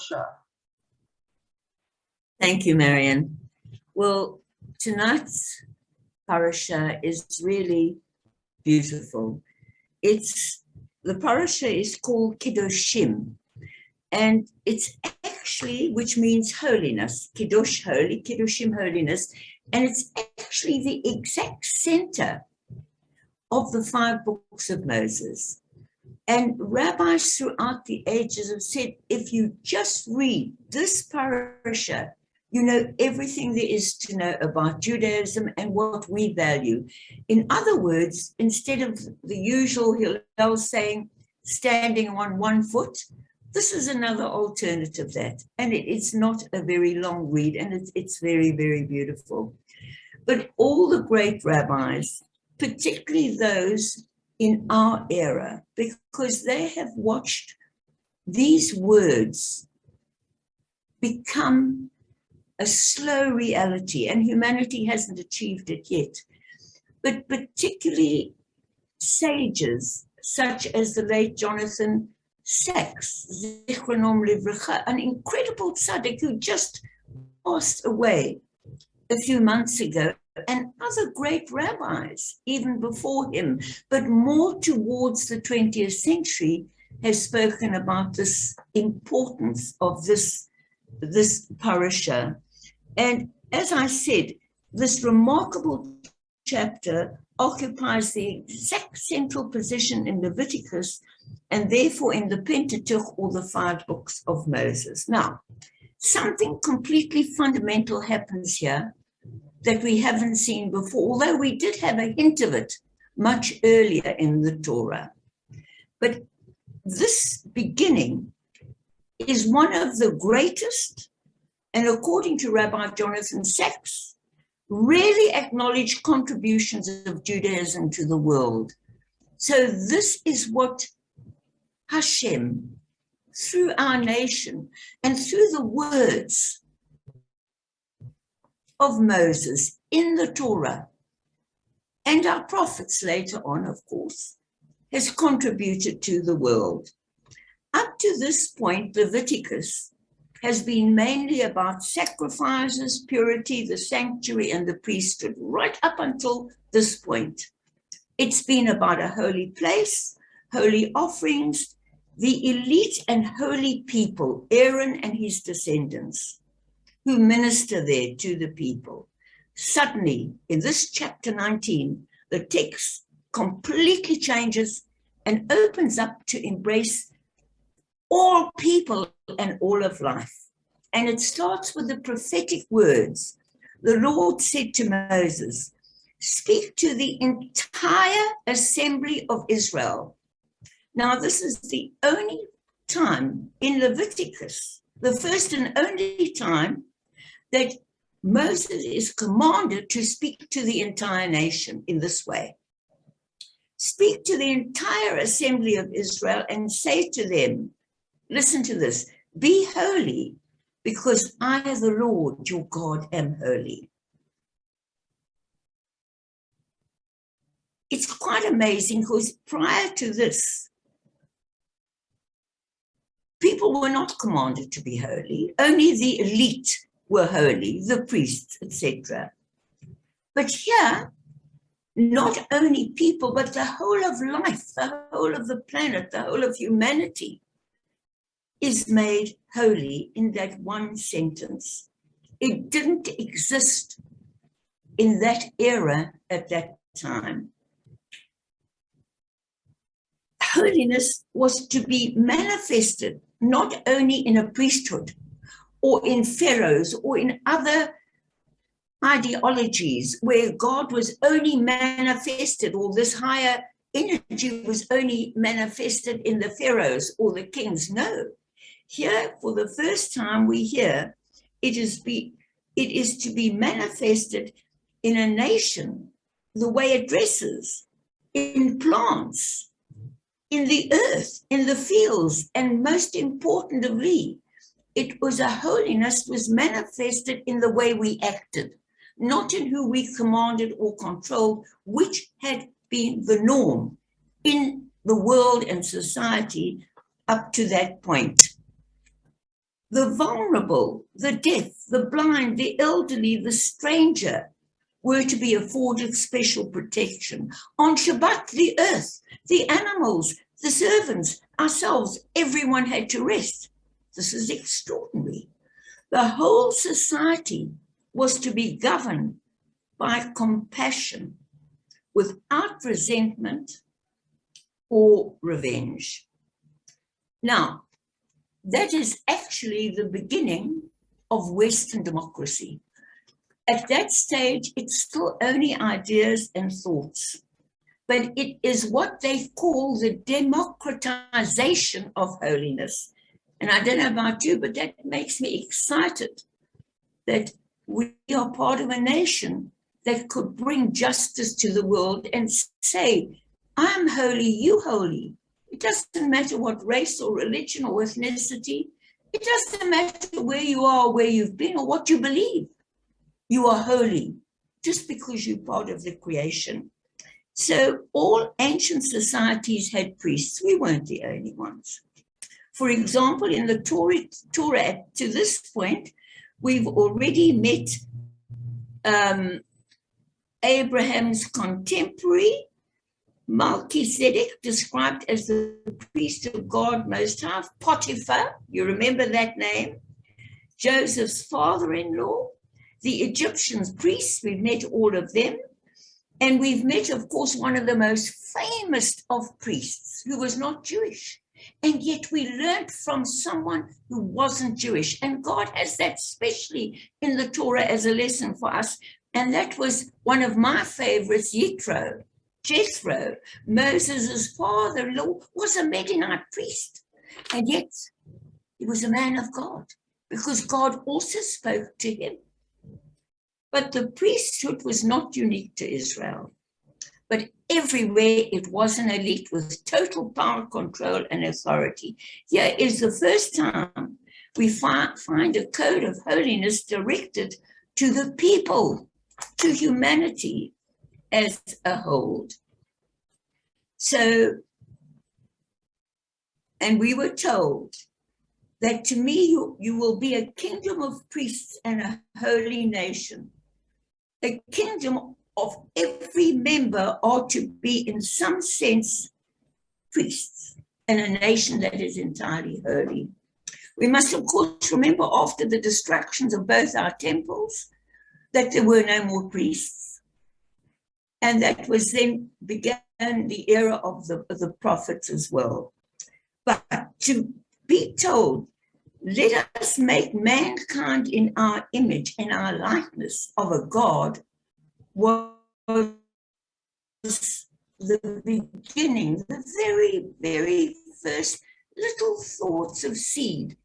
parasha? Thank you, Marian. Well, tonight's parasha is really beautiful. The parasha is called Kedoshim, and it's actually, which means holiness, Kedosh, holy, Kedoshim, holiness, and it's actually the exact center of the 5 books of Moses. And rabbis throughout the ages have said, if you just read this parasha, you know everything there is to know about Judaism and what we value. In other words, instead of the usual Hillel saying, standing on 1 foot, this is another alternative that. And it's not a very long read, and it's very, very beautiful. But all the great rabbis, particularly those in our era, because they have watched these words become a slow reality, and humanity hasn't achieved it yet. But particularly sages such as the late Jonathan Sachs, Zichronom Livracha, an incredible tzaddik who just passed away a few months ago, and other great rabbis even before him, but more towards the 20th century, has spoken about this importance of this parasha. And as I said, this remarkable chapter occupies the exact central position in Leviticus and therefore in the Pentateuch, or the 5 books of Moses. Now, something completely fundamental happens here that we haven't seen before, although we did have a hint of it much earlier in the Torah. But this beginning is one of the greatest, and according to Rabbi Jonathan Sachs, really acknowledged contributions of Judaism to the world. So this is what Hashem, through our nation and through the words of Moses in the Torah, and our prophets later on, of course, has contributed to the world. Up to this point, Leviticus has been mainly about sacrifices, purity, the sanctuary, and the priesthood, right up until this point. It's been about a holy place, holy offerings, the elite and holy people, Aaron and his descendants, who minister there to the people. Suddenly, in this chapter 19, the text completely changes and opens up to embrace all people and all of life. And it starts with the prophetic words. The Lord said to Moses, speak to the entire assembly of Israel. Now, this is the only time in Leviticus, the first and only time that Moses is commanded to speak to the entire nation in this way. Speak to the entire assembly of Israel and say to them, listen to this, be holy, because I, the Lord, your God, am holy. It's quite amazing because prior to this, people were not commanded to be holy. Only the elite were holy, the priests, etc. But here, not only people, but the whole of life, the whole of the planet, the whole of humanity is made holy in that one sentence. It didn't exist in that era at that time. Holiness was to be manifested not only in a priesthood or in pharaohs or in other ideologies where God was only manifested, or this higher energy was only manifested in the pharaohs or the kings. No. Here, for the first time, we hear it is to be manifested in a nation, the way it dresses, in plants, in the earth, in the fields, and most importantly, it was a holiness was manifested in the way we acted, not in who we commanded or controlled, which had been the norm in the world and society up to that point. The vulnerable, the deaf, the blind, the elderly, the stranger were to be afforded special protection. On Shabbat, the earth, the animals, the servants, ourselves, everyone had to rest. This is extraordinary. The whole society was to be governed by compassion without resentment or revenge. Now, that is actually the beginning of Western democracy. At that stage, it's still only ideas and thoughts, but it is what they call the democratization of holiness. And I don't know about you, but that makes me excited that we are part of a nation that could bring justice to the world and say, I'm holy, you holy. It doesn't matter what race or religion or ethnicity. It doesn't matter where you are, where you've been, or what you believe. You are holy just because you're part of the creation. So all ancient societies had priests. We weren't the only ones. For example, in the Torah to this point, we've already met Abraham's contemporary, Melchizedek, described as the priest of God Most High, Potiphar, you remember that name, Joseph's father-in-law, the Egyptian priests, we've met all of them, and we've met, of course, one of the most famous of priests who was not Jewish, and yet we learned from someone who wasn't Jewish, and God has that especially in the Torah as a lesson for us, and that was one of my favorites, Jethro, Moses' father-in-law, was a Midianite priest, and yet he was a man of God, because God also spoke to him. But the priesthood was not unique to Israel, but everywhere it was an elite with total power, control, and authority. Here is the first time we find a code of holiness directed to the people, to humanity as a whole. So, and we were told that to me, you will be a kingdom of priests and a holy nation. A kingdom of every member ought to be, in some sense, priests, and a nation that is entirely holy. We must, of course, remember after the destructions of both our temples that there were no more priests. And that was then began the era of the prophets as well. But to be told, let us make mankind in our image, in our likeness of a God, was the beginning, the very, very first little thoughts of seed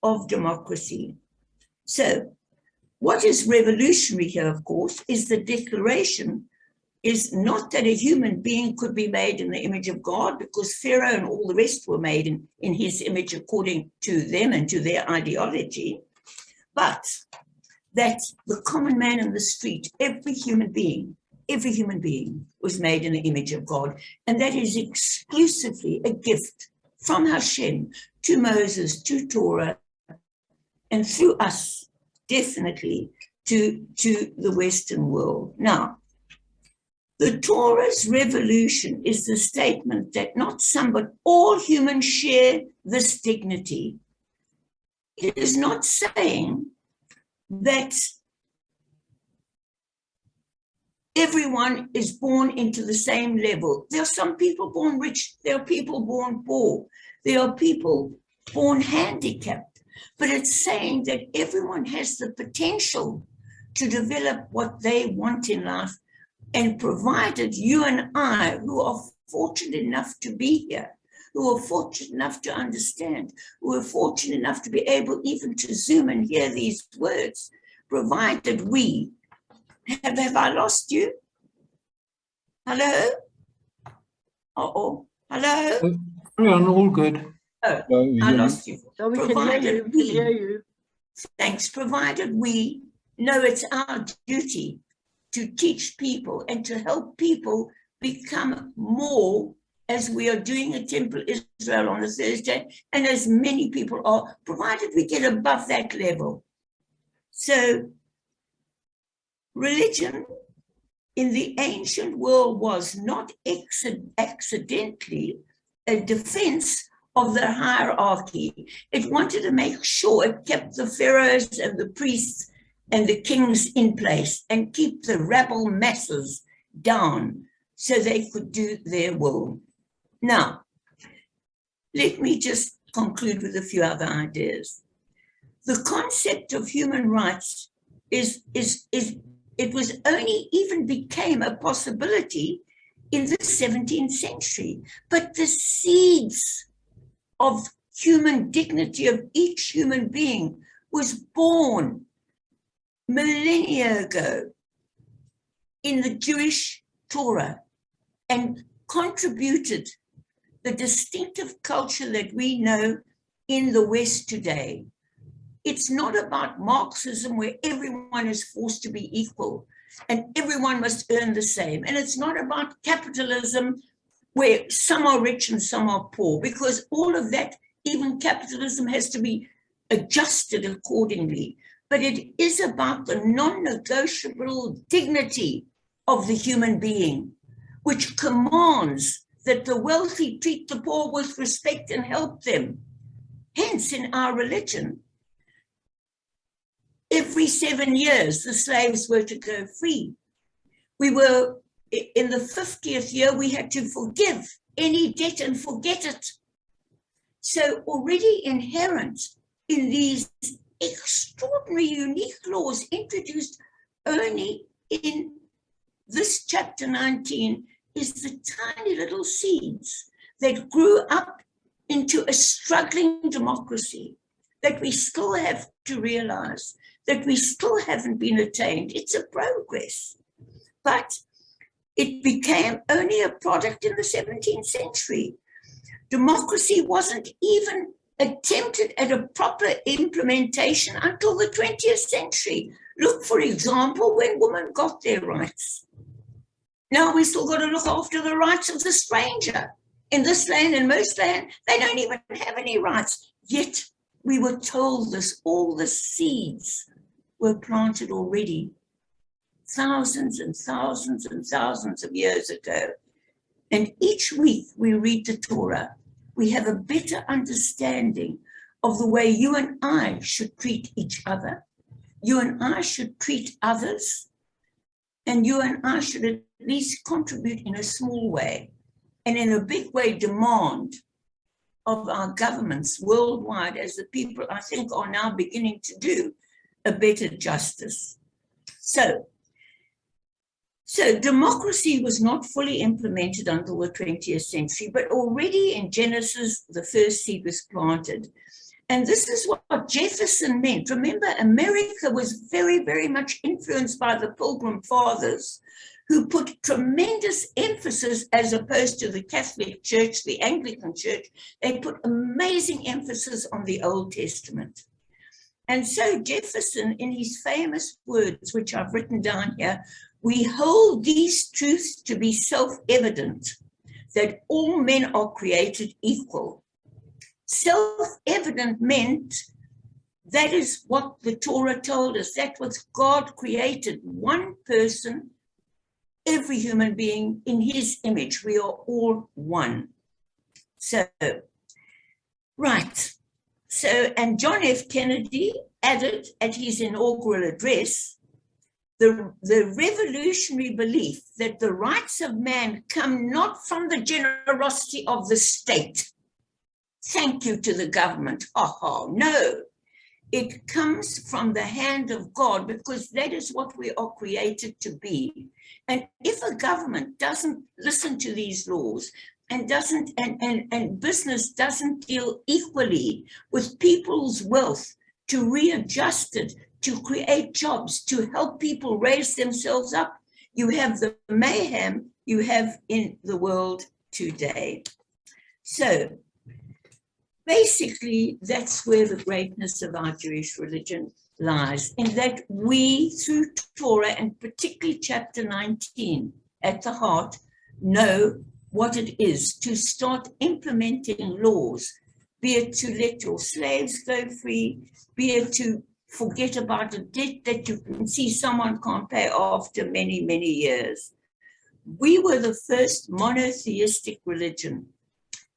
of democracy. So what is revolutionary here, of course, is the declaration is not that a human being could be made in the image of God, because Pharaoh and all the rest were made in his image according to them and to their ideology, but that the common man in the street, every human being was made in the image of God. And that is exclusively a gift from Hashem to Moses, to Torah, and through us, definitely, to the Western world. Now, the Torah's revolution is the statement that not some, but all humans share this dignity. It is not saying that everyone is born into the same level. There are some people born rich, there are people born poor, there are people born handicapped, but it's saying that everyone has the potential to develop what they want in life, and provided you and I, who are fortunate enough to be here, who are fortunate enough to understand, who are fortunate enough to be able even to Zoom and hear these words, provided we, have I lost you? Hello? Uh-oh. Hello? Carry on, all good. Oh, I lost you. So we can hear you. Thanks. Provided we know it's our duty to teach people and to help people become more as we are doing at Temple Israel on a Thursday, and as many people are, provided we get above that level. So religion in the ancient world was not accidentally a defense of the hierarchy. It wanted to make sure it kept the pharaohs and the priests and the kings in place and keep the rabble masses down so they could do their will. Now, let me just conclude with a few other ideas. The concept of human rights it was only even became a possibility in the 17th century, but the seeds of human dignity of each human being was born millennia ago in the Jewish Torah and contributed the distinctive culture that we know in the West today. It's not about Marxism where everyone is forced to be equal and everyone must earn the same. And it's not about capitalism where some are rich and some are poor, because all of that, even capitalism, has to be adjusted accordingly. But it is about the non-negotiable dignity of the human being, which commands that the wealthy treat the poor with respect and help them. Hence, in our religion, every 7 years, the slaves were to go free. We were, in the 50th year, we had to forgive any debt and forget it. So already inherent in these extraordinary, unique laws introduced only in this chapter 19 is the tiny little seeds that grew up into a struggling democracy that we still have to realize that we still haven't been attained. It's a progress, but it became only a product in the 17th century. Democracy wasn't even attempted at a proper implementation until the 20th century. Look, for example, when women got their rights. Now we still got to look after the rights of the stranger. In this land, in most land, they don't even have any rights. Yet we were told this, all the seeds were planted already thousands and thousands and thousands of years ago. And each week we read the Torah, we have a better understanding of the way you and I should treat each other. You and I should treat others. And you and I should at least contribute in a small way and in a big way demand of our governments worldwide, as the people I think are now beginning to do, a better justice. So democracy was not fully implemented until the 20th century, but already in Genesis, the first seed was planted. And this is what Jefferson meant. Remember, America was very, very much influenced by the Pilgrim Fathers, who put tremendous emphasis, as opposed to the Catholic Church, the Anglican Church, they put amazing emphasis on the Old Testament. And so Jefferson, in his famous words, which I've written down here, we hold these truths to be self-evident, that all men are created equal. Self-evident meant that is what the Torah told us. That was God created one person, every human being in his image. We are all one. So, right. So, and John F. Kennedy added at his inaugural address, the revolutionary belief that the rights of man come not from the generosity of the state. Thank you to the government. Oh, no. It comes from the hand of God, because that is what we are created to be. And if a government doesn't listen to these laws and doesn't, and business doesn't deal equally with people's wealth to readjust it, to create jobs, to help people raise themselves up, you have the mayhem you have in the world today. So basically, that's where the greatness of our Jewish religion lies, in that we, through Torah, and particularly chapter 19, at the heart, know what it is to start implementing laws, be it to let your slaves go free, be it to forget about a debt that you can see someone can't pay after many, many years. We were the first monotheistic religion,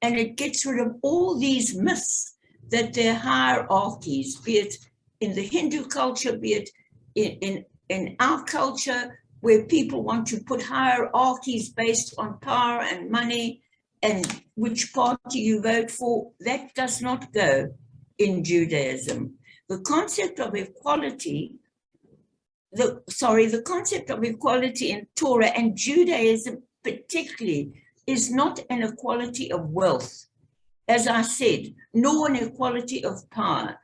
and it gets rid of all these myths that there are hierarchies, be it in the Hindu culture, be it in our culture, where people want to put hierarchies based on power and money and which party you vote for. That does not go in Judaism. The concept of equality, the concept of equality in Torah and Judaism particularly is not an equality of wealth, as I said, nor an equality of power,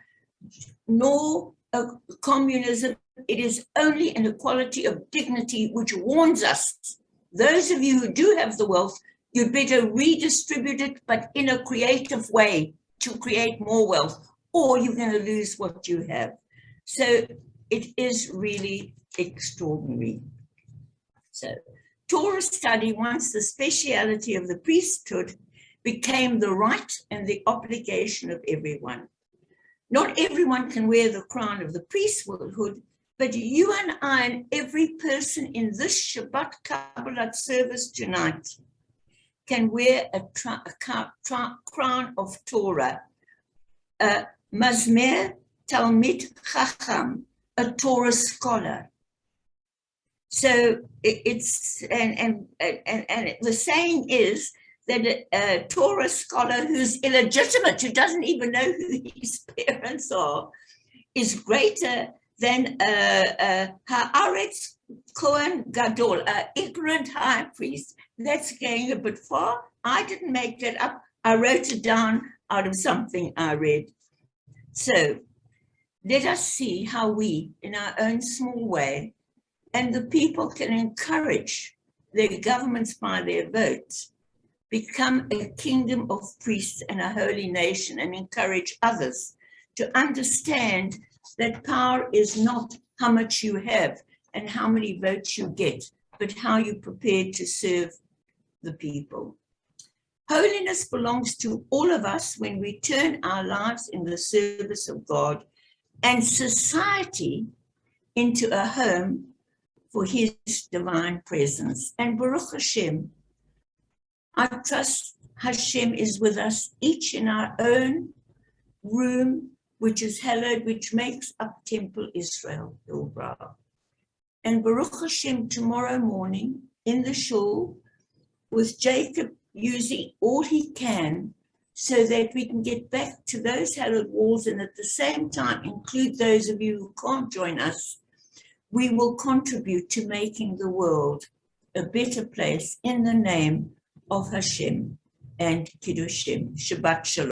nor a communism. It is only an equality of dignity, which warns us, those of you who do have the wealth, you'd better redistribute it, but in a creative way to create more wealth, or you're going to lose what you have. So it is really extraordinary. So Torah study, once the speciality of the priesthood, became the right and the obligation of everyone. Not everyone can wear the crown of the priesthood, but you and I and every person in this Shabbat Kabbalah service tonight can wear a crown of Torah, a Mazmer Talmid Chacham, a Torah scholar. So it's, and the saying is that a Torah scholar who's illegitimate, who doesn't even know who his parents are, is greater than Haaretz Kohen Gadol, an ignorant high priest. That's going a bit far. I didn't make that up. I wrote it down out of something I read. So let us see how we, in our own small way, and the people can encourage their governments by their votes, become a kingdom of priests and a holy nation, and encourage others to understand that power is not how much you have and how many votes you get, but how you're prepared to serve the people. Holiness belongs to all of us when we turn our lives in the service of God and society into a home for his divine presence. And Baruch Hashem, I trust Hashem is with us each in our own room, which is hallowed, which makes up Temple Israel, Hilbra. And Baruch Hashem tomorrow morning in the shul with Jacob using all he can so that we can get back to those hallowed walls and at the same time include those of you who can't join us. We will contribute to making the world a better place in the name of Hashem and Kedoshim. Shabbat Shalom.